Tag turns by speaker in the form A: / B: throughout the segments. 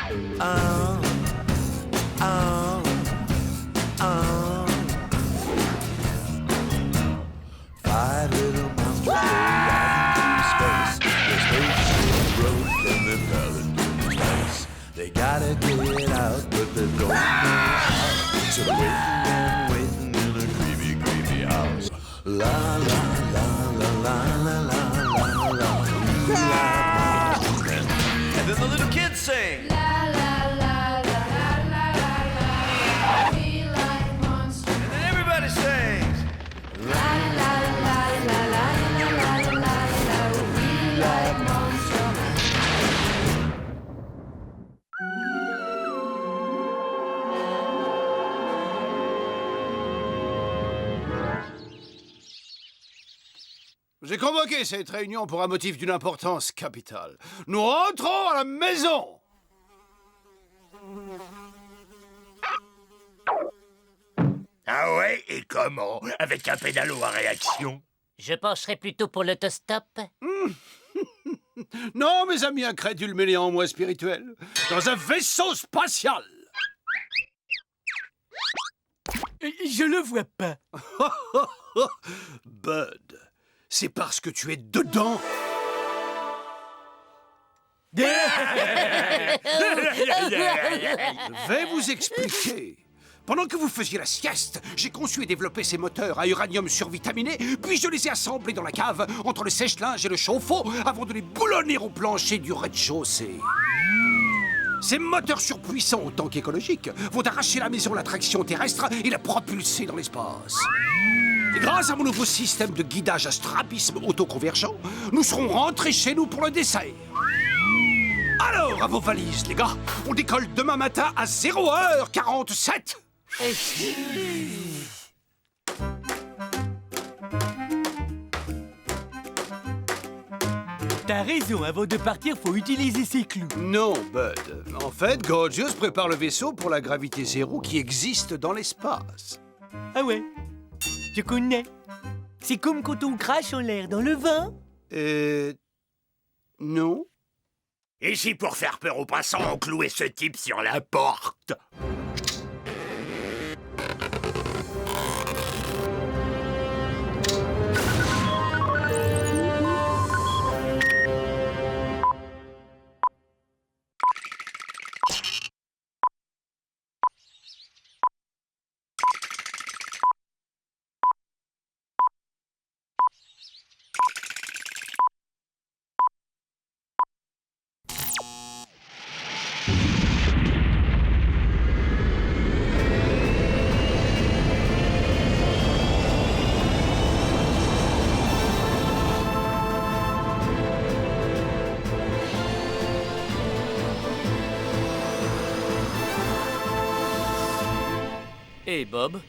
A: Oh, oh, oh. 5 little monsters go riding through space. Their spaceship broke and they're falling into space. They gotta get out, but they don't know how. So they're waiting in a creepy, creepy house. La la la la la la la la la. And then the little kids sing.
B: La la la la la la la. We like monsters.
A: And then everybody sings.
B: La la la la la la la la. We like monsters.
C: J'ai convoqué cette réunion pour un motif d'une importance capitale. Nous rentrons à la maison.
D: Ah ouais, et comment? Avec un pédalo à réaction?
E: Je pencherais plutôt pour l'autostop.
C: Non, mes amis incrédules mais néanmoins spirituels, dans un vaisseau spatial.
E: Je le vois pas.
C: Bud, c'est parce que tu es dedans. Je vais vous expliquer. Pendant que vous faisiez la sieste, j'ai conçu et développé ces moteurs à uranium survitaminé, puis je les ai assemblés dans la cave, entre le sèche-linge et le chauffe-eau, avant de les boulonner au plancher du rez-de-chaussée. Ces moteurs surpuissants autant qu'écologiques vont arracher la maison à l'attraction terrestre et la propulser dans l'espace. Et grâce à mon nouveau système de guidage à strabisme autoconvergent, nous serons rentrés chez nous pour le dessert. Alors, à vos valises, les gars, on décolle demain matin à 0h47.
E: T'as raison, avant de partir, faut utiliser ses clous.
C: Non, Bud. En fait, Gorgeous prépare le vaisseau pour la gravité zéro qui existe dans l'espace.
E: Ah ouais, je connais. C'est comme quand on crache en l'air dans le vin.
C: Non.
D: Et si pour faire peur aux passants, on clouait ce type sur la porte?
F: Hé Bob,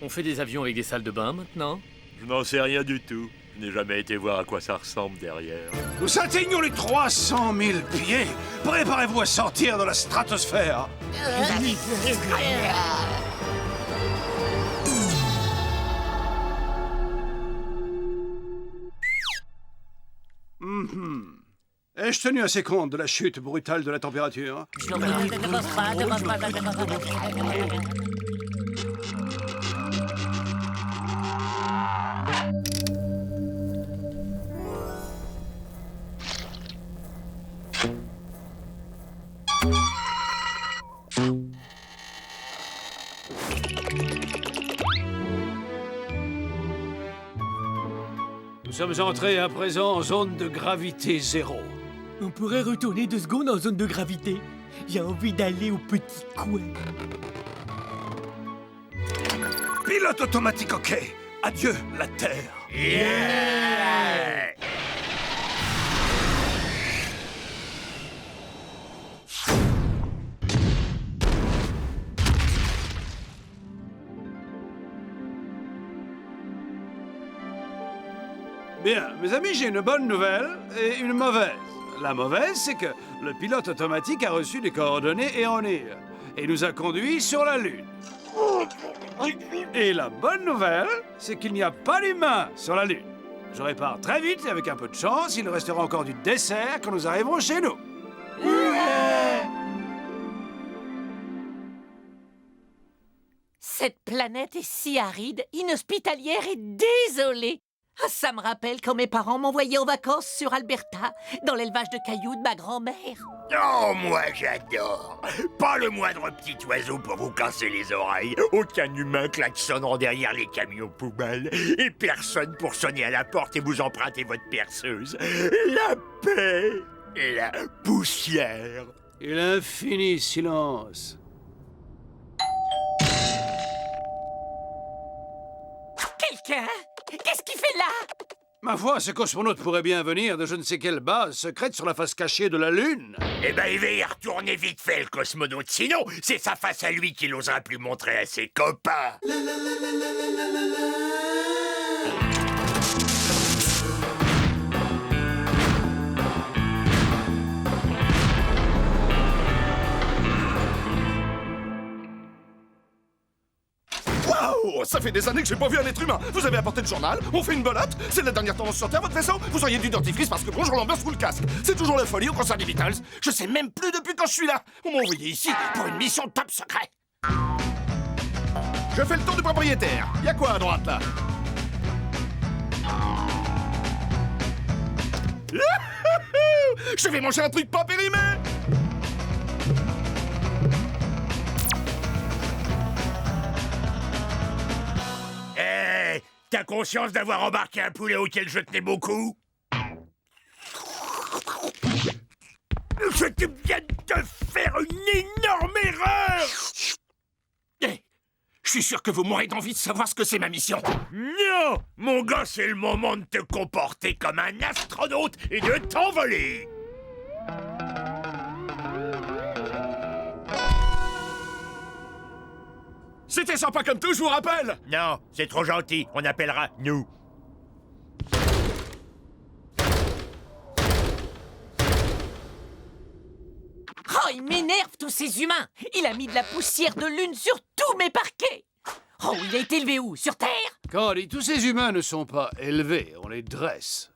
F: on fait des avions avec des salles de bain maintenant?
D: Je n'en sais rien du tout. Je n'ai jamais été voir à quoi ça ressemble derrière.
C: Nous atteignons les 300 000 pieds. Préparez-vous à sortir de la stratosphère. Ai-je tenu assez compte de la chute brutale de la température? Nous sommes entrés à présent en zone de gravité zéro.
E: On pourrait retourner 2 secondes en zone de gravité. J'ai envie d'aller au petit coin.
C: Pilote automatique, ok. Adieu, la Terre.
D: Yeah!
C: Bien, mes amis, j'ai une bonne nouvelle et une mauvaise. La mauvaise, c'est que le pilote automatique a reçu des coordonnées erronées et nous a conduits sur la Lune. Et la bonne nouvelle, c'est qu'il n'y a pas d'humains sur la Lune. Je répare très vite et avec un peu de chance, il restera encore du dessert quand nous arriverons chez nous.
G: Cette planète est si aride, inhospitalière et désolée. Ah, ça me rappelle quand mes parents m'envoyaient en vacances sur Alberta, dans l'élevage de cailloux de ma grand-mère.
D: Oh, moi j'adore. Pas le moindre petit oiseau pour vous casser les oreilles, aucun humain klaxonnant derrière les camions poubelles, et personne pour sonner à la porte et vous emprunter votre perceuse. La paix, la poussière.
C: Et l'infini silence.
G: Quelqu'un? Qu'est-ce qu'il fait là?
C: Ma foi, ce cosmonaute pourrait bien venir de je ne sais quelle base secrète sur la face cachée de la Lune.
D: Eh ben, il va y retourner vite fait, le cosmonaute. Sinon, c'est sa face à lui qu'il n'osera plus montrer à ses copains.
H: Waouh! Ça fait des années que j'ai pas vu un être humain. Vous avez apporté le journal, on fait une belote. C'est la dernière tendance sur Terre, votre vaisseau. Vous auriez du dentifrice parce que bonjour l'ambiance vous le casque. C'est toujours la folie au concert des Beatles. Je sais même plus depuis quand je suis là. On m'a envoyé ici pour une mission top secret. Je fais le tour du propriétaire. Y'a quoi à droite là? Je vais manger un truc pas périmé.
D: Eh, t'as conscience d'avoir embarqué un poulet auquel je tenais beaucoup? Je viens de faire une énorme erreur!
H: Eh, je suis sûr que vous mourrez d'envie de savoir ce que c'est ma mission.
D: Non! Mon gars, c'est le moment de te comporter comme un astronaute et de t'envoler!
H: C'était sympa comme tout, je vous rappelle.
D: Non, c'est trop gentil, on appellera nous.
G: Oh, il m'énerve, tous ces humains! Il a mis de la poussière de lune sur tous mes parquets! Oh, il a été élevé où? Sur Terre?
C: Quand on dit tous ces humains ne sont pas élevés, on les dresse.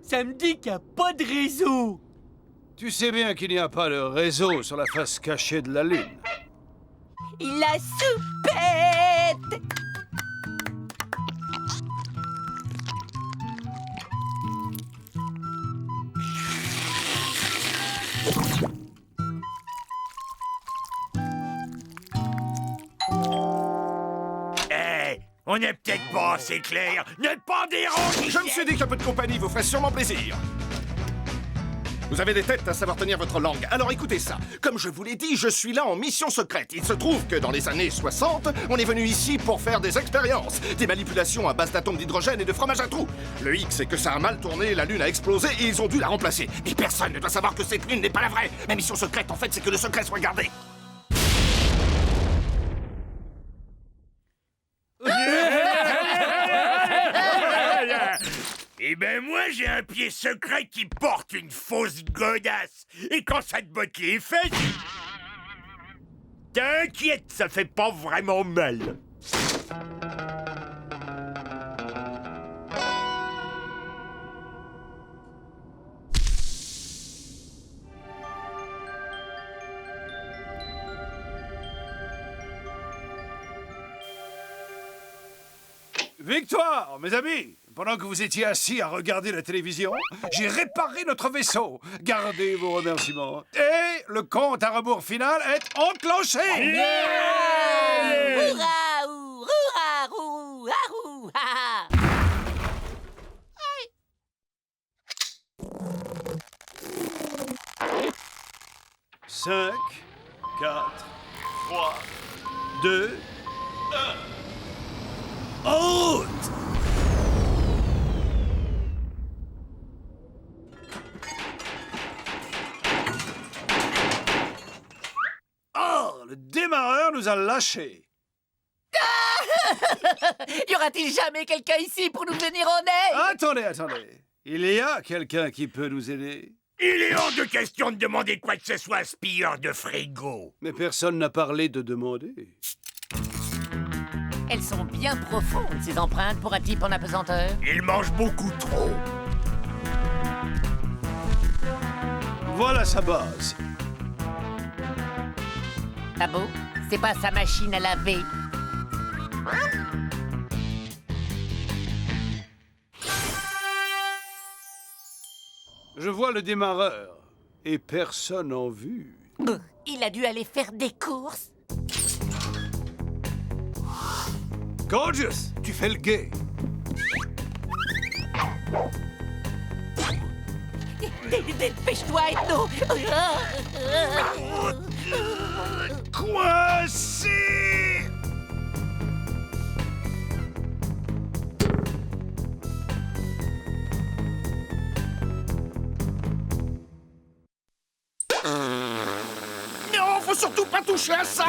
E: Ça me dit qu'il n'y a pas de réseau.
C: Tu sais bien qu'il n'y a pas de réseau sur la face cachée de la Lune.
G: Il a soupette!
D: Eh, on n'est peut-être pas assez clair. Ne pas déranger!
H: Je me suis dit qu'un peu de compagnie vous ferait sûrement plaisir. Vous avez des têtes à savoir tenir votre langue, alors écoutez ça. Comme je vous l'ai dit, je suis là en mission secrète. Il se trouve que dans les années 60, on est venu ici pour faire des expériences. Des manipulations à base d'atomes d'hydrogène et de fromage à trous. Le hic, c'est que ça a mal tourné, la Lune a explosé et ils ont dû la remplacer. Mais personne ne doit savoir que cette Lune n'est pas la vraie. Ma mission secrète, en fait, c'est que le secret soit gardé.
D: Eh ben moi, j'ai un pied secret qui porte une fausse godasse. Et quand ça te botte les fesses... T'inquiète, ça fait pas vraiment mal.
C: Victoire, mes amis! Pendant que vous étiez assis à regarder la télévision, j'ai réparé notre vaisseau. Gardez vos remerciements. Et le compte à rebours final est enclenché!
G: Hourra, ou, hourra, rou, arou, ha, ha.
C: 5, 4, 3, 2, 1. Haute! nous a lâchés.
G: Y aura-t-il jamais quelqu'un ici pour nous venir en aide?
C: Attendez. Il y a quelqu'un qui peut nous aider.
D: Il est hors de question de demander quoi que ce soit à ce pilleur de frigo.
C: Mais personne n'a parlé de demander.
G: Elles sont bien profondes, ces empreintes, pour un type en apesanteur.
D: Il mange beaucoup trop.
C: Voilà sa base.
G: Ah bon? C'est pas sa machine à laver.
C: Je vois le démarreur. Et personne en vue.
G: Il a dû aller faire des courses.
C: Gorgeous, tu fais le guet.
G: Dépêche-toi, Ethno.
C: Coincé!
H: Non, faut surtout pas toucher à ça.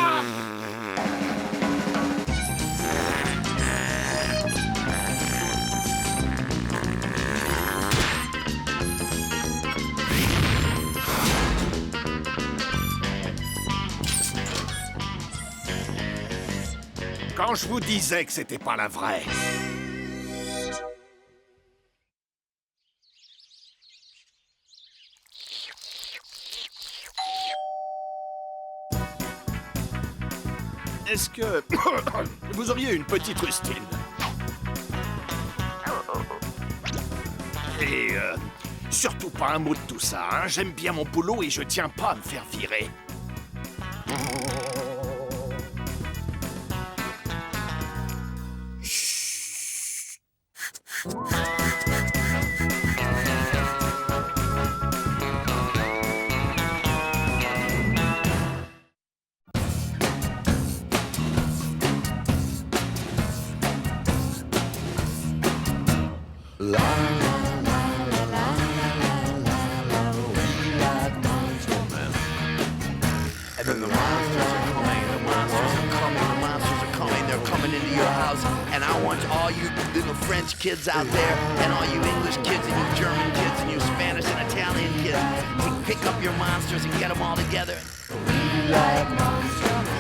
H: Quand je vous disais que c'était pas la vraie. Est-ce que vous auriez une petite rustine? Et surtout pas un mot de tout ça, hein? J'aime bien mon boulot et je tiens pas à me faire virer.
I: And I want all you little French kids out there, and all you English kids, and you German kids, and you Spanish and Italian kids, to pick up your monsters and get them all together.
B: We like Monster